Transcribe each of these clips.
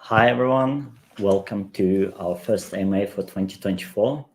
Hi everyone, welcome to our first AMA for 2024.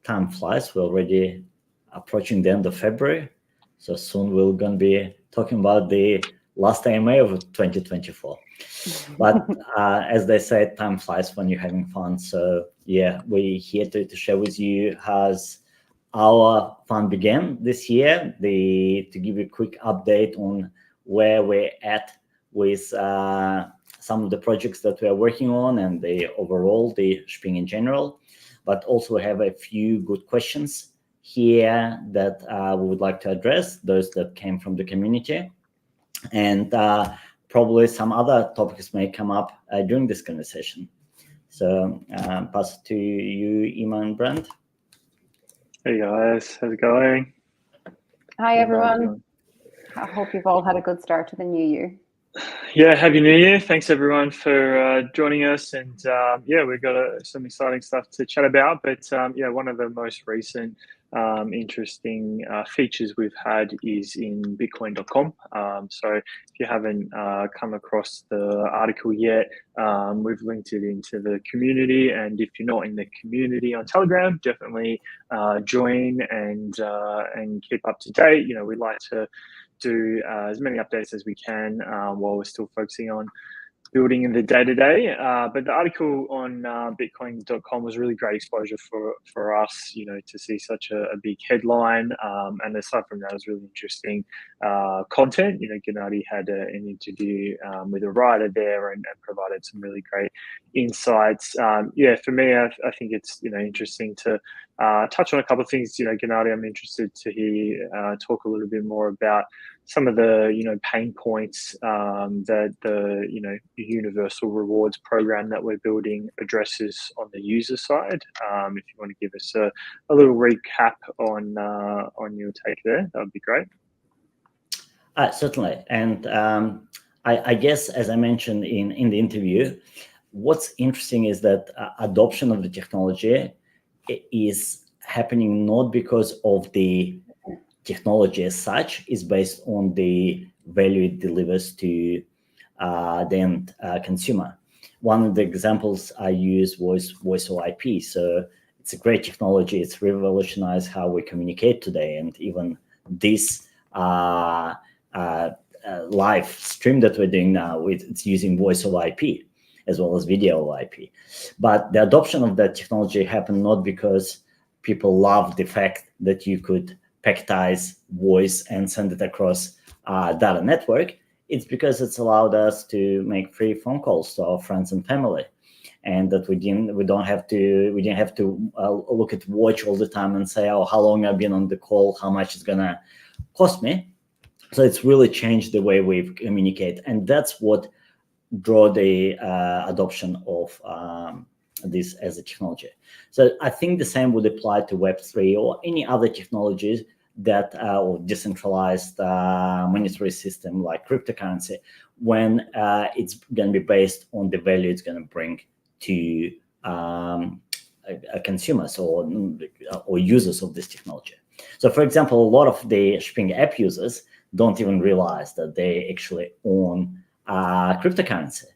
Time flies, we're already approaching the end of February, so soon we're going to be talking about the last AMA of 2024. But as they say, time flies when you're having fun. So yeah, we're here to share with you how's our fun began this year, to give you a quick update on where we're at with some of the projects that we are working on and the Shping in general, but also have a few good questions here that we would like to address, those that came from the community. And probably some other topics may come up during this conversation. So pass it to you, Emma and Brent. Hey guys, how's it going? Hi everyone. I hope you've all had a good start to the new year. Yeah, happy New Year. Thanks everyone for joining us. And yeah, we've got some exciting stuff to chat about. But yeah, one of the most recent interesting features we've had is in Bitcoin.com. So if you haven't come across the article yet, we've linked it into the community. And if you're not in the community on Telegram, definitely join and keep up to date. You know, we like to do as many updates as we can while we're still focusing on building in the day-to-day. But the article on Bitcoin.com was really great exposure for us, you know, to see such a big headline. And aside from that, it was really interesting content. You know, Gennady had an interview with a writer there and provided some really great insights. Yeah, for me, I think it's, you know, interesting to touch on a couple of things. You know, Gennady, I'm interested to hear talk a little bit more about some of the, you know, pain points that the, you know, universal rewards program that we're building addresses on the user side. If you want to give us a little recap on your take there, that would be great. Certainly. And I guess, as I mentioned in the interview, what's interesting is that adoption of the technology is happening not because of the technology as such, is based on the value it delivers to the end consumer. One of the examples I used was voice over IP. So it's a great technology. It's revolutionized how we communicate today. And even this live stream that we're doing now, it's using voice over IP as well as video over IP. But the adoption of that technology happened not because people loved the fact that you could packetize voice and send it across data network. It's because it's allowed us to make free phone calls to our friends and family, and that we didn't have to look at watch all the time and say, oh, how long I've been on the call, how much it's gonna cost me. So it's really changed the way we communicate, and that's what drew the adoption of this as a technology. So I think the same would apply to Web3 or any other technologies that or decentralized monetary system like cryptocurrency, when it's going to be based on the value it's going to bring to consumers or users of this technology. So for example, a lot of the Shping app users don't even realize that they actually own cryptocurrency.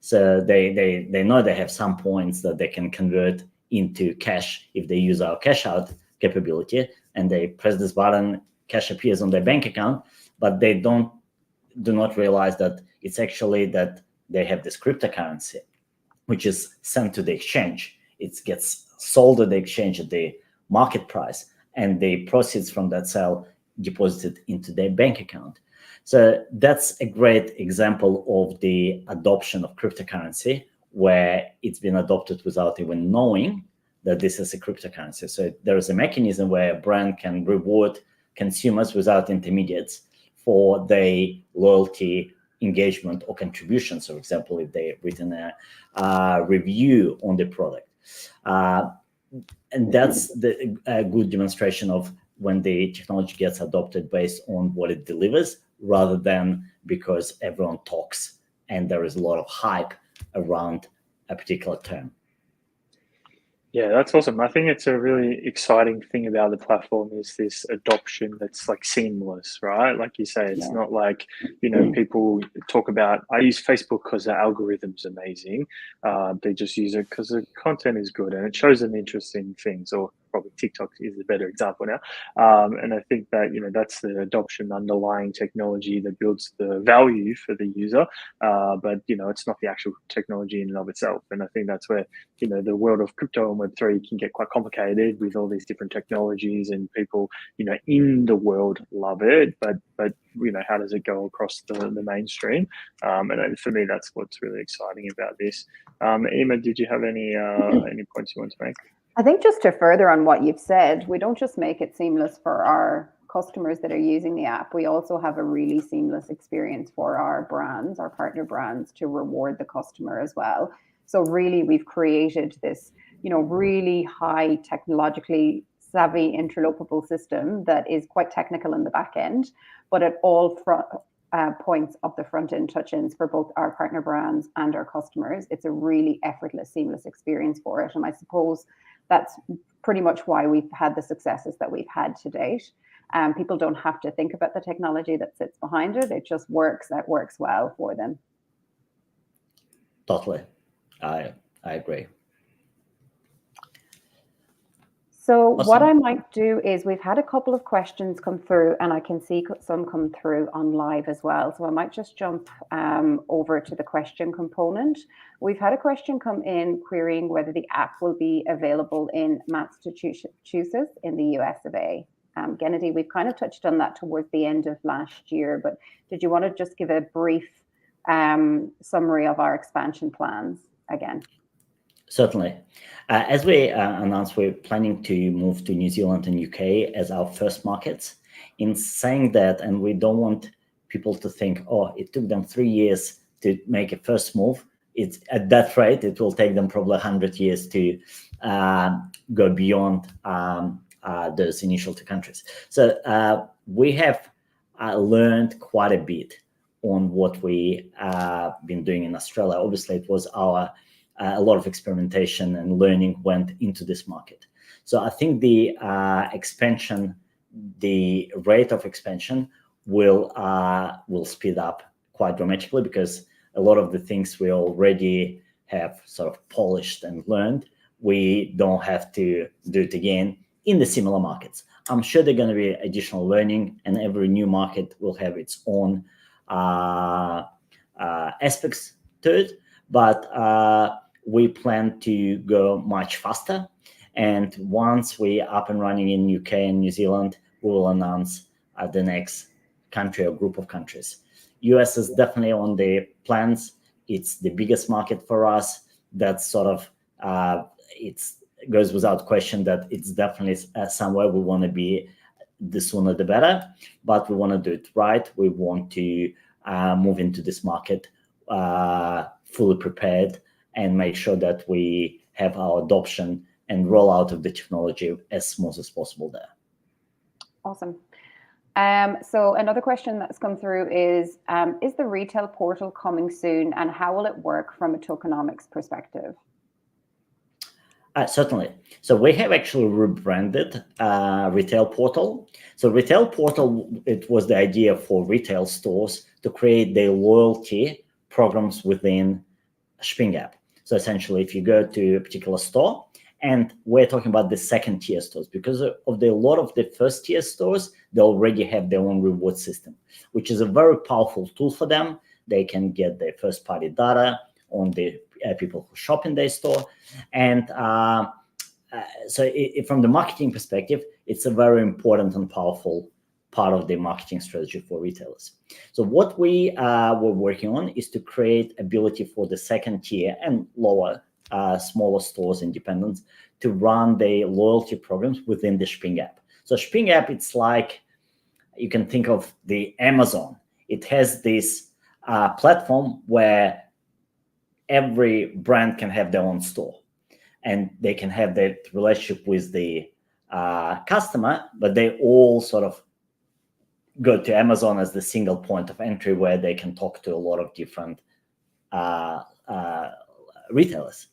So they know they have some points that they can convert into cash if they use our cash out capability, and they press this button, cash appears on their bank account, but they do not realize that it's actually that they have this cryptocurrency, which is sent to the exchange. It gets sold at the exchange at the market price, and the proceeds from that sale deposited into their bank account. So that's a great example of the adoption of cryptocurrency, where it's been adopted without even knowing that this is a cryptocurrency. So there is a mechanism where a brand can reward consumers without intermediates for their loyalty, engagement, or contributions. For example, if they've written a review on the product. And that's a good demonstration of when the technology gets adopted based on what it delivers, rather than because everyone talks and there is a lot of hype around a particular term. Yeah, that's awesome. I think it's a really exciting thing about the platform is this adoption that's like seamless, right? Like you say, it's Yeah. not like, people talk about, I use Facebook because the algorithm's amazing. They just use it because the content is good and it shows them interesting things, or probably TikTok is a better example now. And I think that, that's the adoption underlying technology that builds the value for the user. But, it's not the actual technology in and of itself. And I think that's where the world of crypto and Web3 can get quite complicated with all these different technologies, and people, in the world love it, but how does it go across the mainstream? And for me, that's what's really exciting about this. Emma, did you have any points you want to make? I think just to further on what you've said, we don't just make it seamless for our customers that are using the app. We also have a really seamless experience for our brands, our partner brands, to reward the customer as well. So really, we've created this, really high technologically savvy interlopable system that is quite technical in the back end, but at all points of the front end touch-ins for both our partner brands and our customers, it's a really effortless, seamless experience for it. And I suppose that's pretty much why we've had the successes that we've had to date. People don't have to think about the technology that sits behind it. It just works. That works well for them. Totally. I agree. So Awesome. what I might do is, we've had a couple of questions come through, and I can see some come through on live as well. So I might just jump over to the question component. We've had a question come in querying whether the app will be available in Massachusetts in the US of A. Gennady, we've kind of touched on that towards the end of last year, but did you want to just give a brief summary of our expansion plans again? Certainly. As we announced, we're planning to move to New Zealand and UK as our first markets. In saying that, and we don't want people to think, oh, it took them 3 years to make a first move. It's at that rate, it will take them probably 100 years to go beyond those initial 2 countries. So we have learned quite a bit on what we been doing in Australia. Obviously, it was a lot of experimentation and learning went into this market. So I think the expansion, the rate of expansion will speed up quite dramatically, because a lot of the things we already have sort of polished and learned, we don't have to do it again in the similar markets. I'm sure there's going to be additional learning, and every new market will have its own aspects to it, but we plan to go much faster. And once we're up and running in UK and New Zealand, we will announce the next country or group of countries. US is definitely on the plans. It's the biggest market for us. That's sort of, it goes without question that it's definitely somewhere we want to be. The sooner the better, but we want to do it right. We want to move into this market fully prepared and make sure that we have our adoption and rollout of the technology as smooth as possible there. Awesome. So another question that's come through is the retail portal coming soon, and how will it work from a tokenomics perspective? Certainly. So we have actually rebranded retail portal. So retail portal, it was the idea for retail stores to create their loyalty programs within Shping app. So essentially, if you go to a particular store, and we're talking about the second tier stores, because of a lot of the first tier stores, they already have their own reward system, which is a very powerful tool for them. They can get their first party data on the people who shop in their store. And so from the marketing perspective, it's a very important and powerful part of the marketing strategy for retailers. So what we were working on is to create ability for the second tier and lower, smaller stores, independents, to run their loyalty programs within the Shping app. So Shping app, it's like, you can think of the Amazon. It has this platform where every brand can have their own store, and they can have that relationship with the customer, but they all sort of go to Amazon as the single point of entry where they can talk to a lot of different retailers.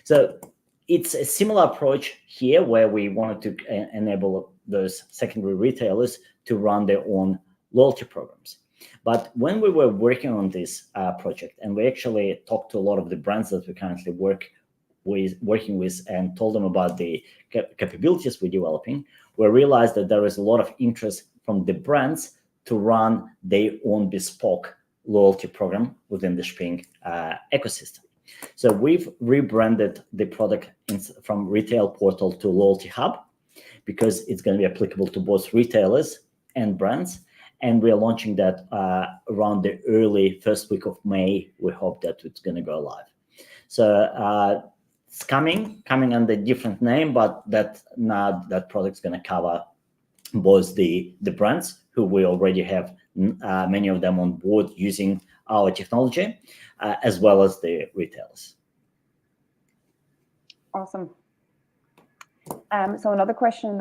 So it's a similar approach here where we wanted to enable those secondary retailers to run their own loyalty programs. But when we were working on this project, and we actually talked to a lot of the brands that we currently working with and told them about the capabilities we're developing, we realized that there is a lot of interest from the brands to run their own bespoke loyalty program within the Shping ecosystem. So we've rebranded the product from Retail Portal to Loyalty Hub because it's going to be applicable to both retailers and brands. And we are launching that around the early first week of May. We hope that it's going to go live. So it's coming under a different name, but now that product's going to cover both the brands who we already have many of them on board using our technology, as well as the retailers. Awesome. So another question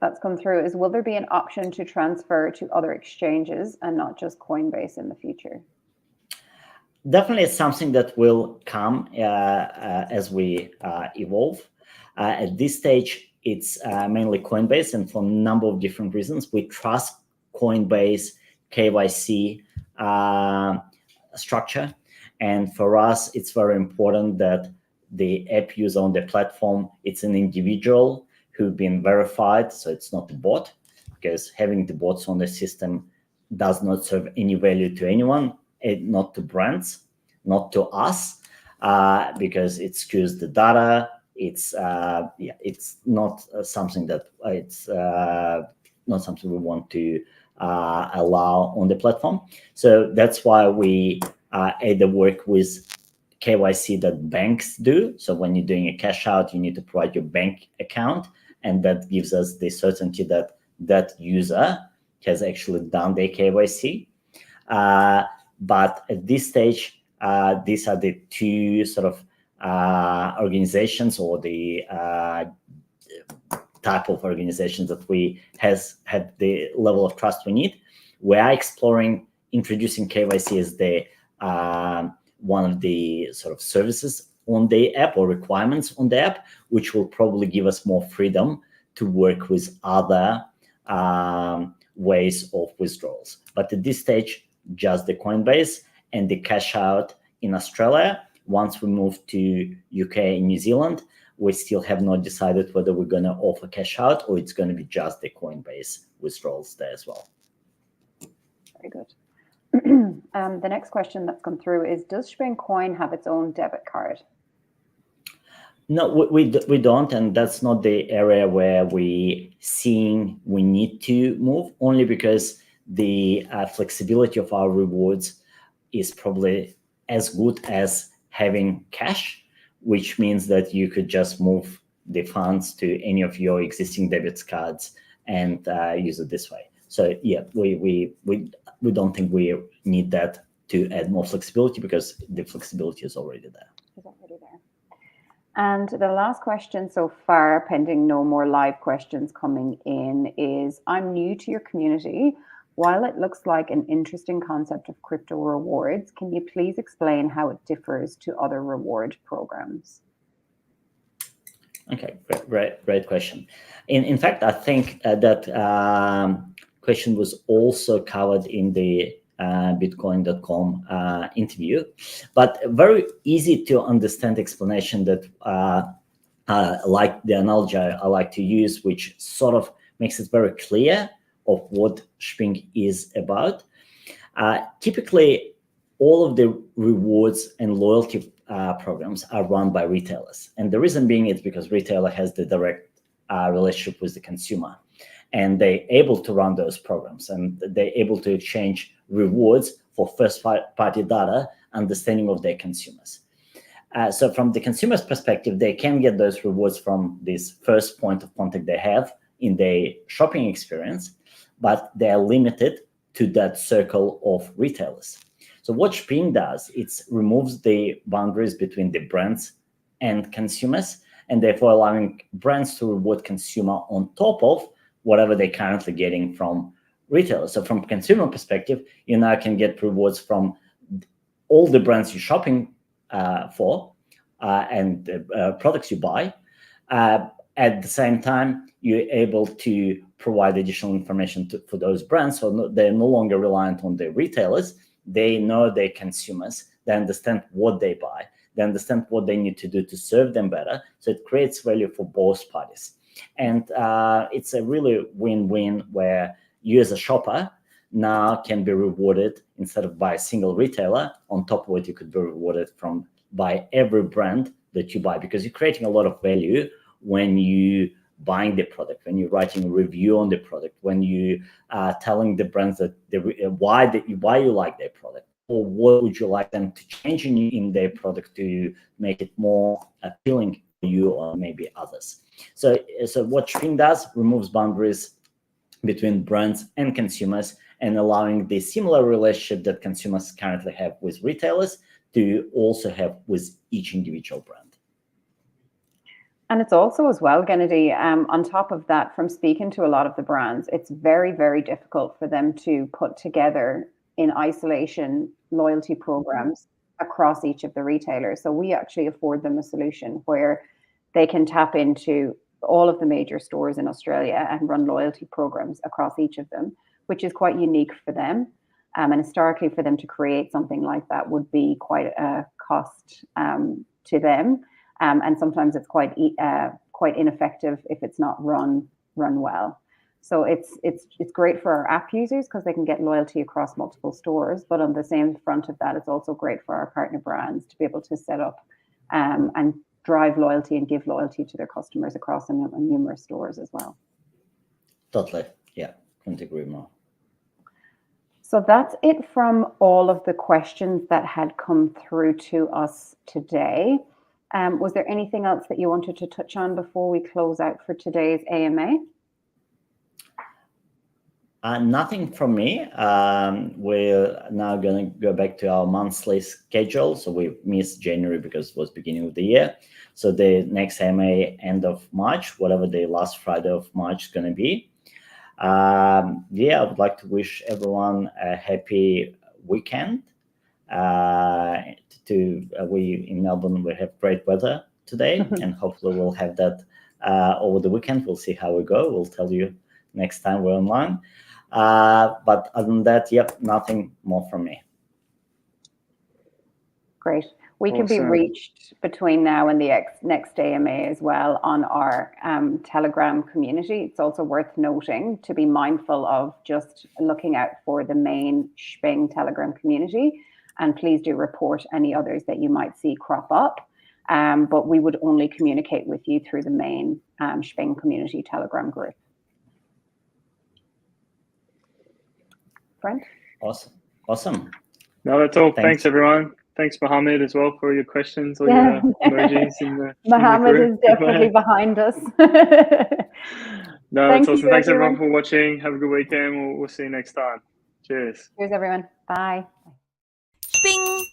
that's come through is, will there be an option to transfer to other exchanges and not just Coinbase in the future? Definitely it's something that will come as we evolve. At this stage, it's mainly Coinbase, and for a number of different reasons. We trust Coinbase KYC structure, and for us, it's very important that the app user on the platform, it's an individual who've been verified, so it's not a bot, because having the bots on the system does not serve any value to anyone, not to brands, not to us, because it skews the data. It's it's not something that not something we want to allow on the platform. So that's why we either work with KYC that banks do. So when you're doing a cash out, you need to provide your bank account, and that gives us the certainty that that user has actually done their KYC. But at this stage, these are the two sort of organizations, or the type of organizations that we has had the level of trust we need. We are exploring introducing KYC as the one of the sort of services on the app, or requirements on the app, which will probably give us more freedom to work with other ways of withdrawals. But at this stage, just the Coinbase and the cash out in Australia. Once we move to UK and New Zealand, we still have not decided whether we're going to offer cash out or it's going to be just the Coinbase withdrawals there as well. Very good. The next question that's come through is, does Shping Coin have its own debit card? No, we don't, and that's not the area where we need to move, only because the flexibility of our rewards is probably as good as having cash, which means that you could just move the funds to any of your existing debit cards and use it this way. So yeah, we don't think we need that to add more flexibility, because the flexibility is already there. Is already there. And the last question so far, pending no more live questions coming in, is, I'm new to your community. While it looks like an interesting concept of crypto rewards, can you please explain how it differs to other reward programs? Okay, great question. In fact, I think that question was also covered in the Bitcoin.com interview, but a very easy to understand explanation that like the analogy I like to use, which sort of makes it very clear of what Shping is about. Typically, all of the rewards and loyalty programs are run by retailers. And the reason being is because retailer has the direct relationship with the consumer. And they're able to run those programs, and they're able to exchange rewards for first-party data, understanding of their consumers. So from the consumer's perspective, they can get those rewards from this first point of contact they have in their shopping experience, but they're limited to that circle of retailers. So what Shping does, it removes the boundaries between the brands and consumers, and therefore allowing brands to reward consumer on top of whatever they're currently getting from retailers. So from a consumer perspective, you now can get rewards from all the brands you're shopping for and products you buy, At the same time, you're able to provide additional information for those brands, so they're no longer reliant on the retailers. They know their consumers. They understand what they buy. They understand what they need to do to serve them better. So it creates value for both parties. And it's a really win-win where you as a shopper now can be rewarded instead of by a single retailer. On top of it, you could be rewarded by every brand that you buy, because you're creating a lot of value when you buying the product, when you're writing a review on the product, when you are telling the brands that why you like their product, or what would you like them to change in their product to make it more appealing for you or maybe others. So what Shping does, removes boundaries between brands and consumers, and allowing the similar relationship that consumers currently have with retailers to also have with each individual brand. And it's also as well, Gennady, on top of that, from speaking to a lot of the brands, it's very, very difficult for them to put together in isolation loyalty programs across each of the retailers. So we actually afford them a solution where they can tap into all of the major stores in Australia and run loyalty programs across each of them, which is quite unique for them. And historically, for them to create something like that would be quite a cost to them. And sometimes it's quite ineffective if it's not run well. So it's great for our app users because they can get loyalty across multiple stores. But on the same front of that, it's also great for our partner brands to be able to set up and drive loyalty and give loyalty to their customers across numerous stores as well. Totally, yeah, couldn't agree more. So that's it from all of the questions that had come through to us today. Was there anything else that you wanted to touch on before we close out for today's AMA? Nothing from me. We're now going to go back to our monthly schedule. So we missed January because it was beginning of the year. So the next AMA end of March, whatever the last Friday of March is going to be. Yeah, I would like to wish everyone a happy weekend. We in Melbourne, we have great weather today, and hopefully we'll have that over the weekend. We'll see how we go. We'll tell you next time we're online. But other than that, yep, nothing more from me. Great. We can be reached between now and the next AMA as well on our Telegram community. It's also worth noting to be mindful of just looking out for the main Shping Telegram community. And please do report any others that you might see crop up. But we would only communicate with you through the main Shping community Telegram group. Brent? Awesome. No, that's all. Thanks everyone. Thanks, Mohammed, as well, for your questions or your emojis in the Mohammed is definitely behind us. No, that's awesome. Thanks everyone for watching. Have a good weekend. We'll see you next time. Cheers. Cheers, everyone. Bye. Shping.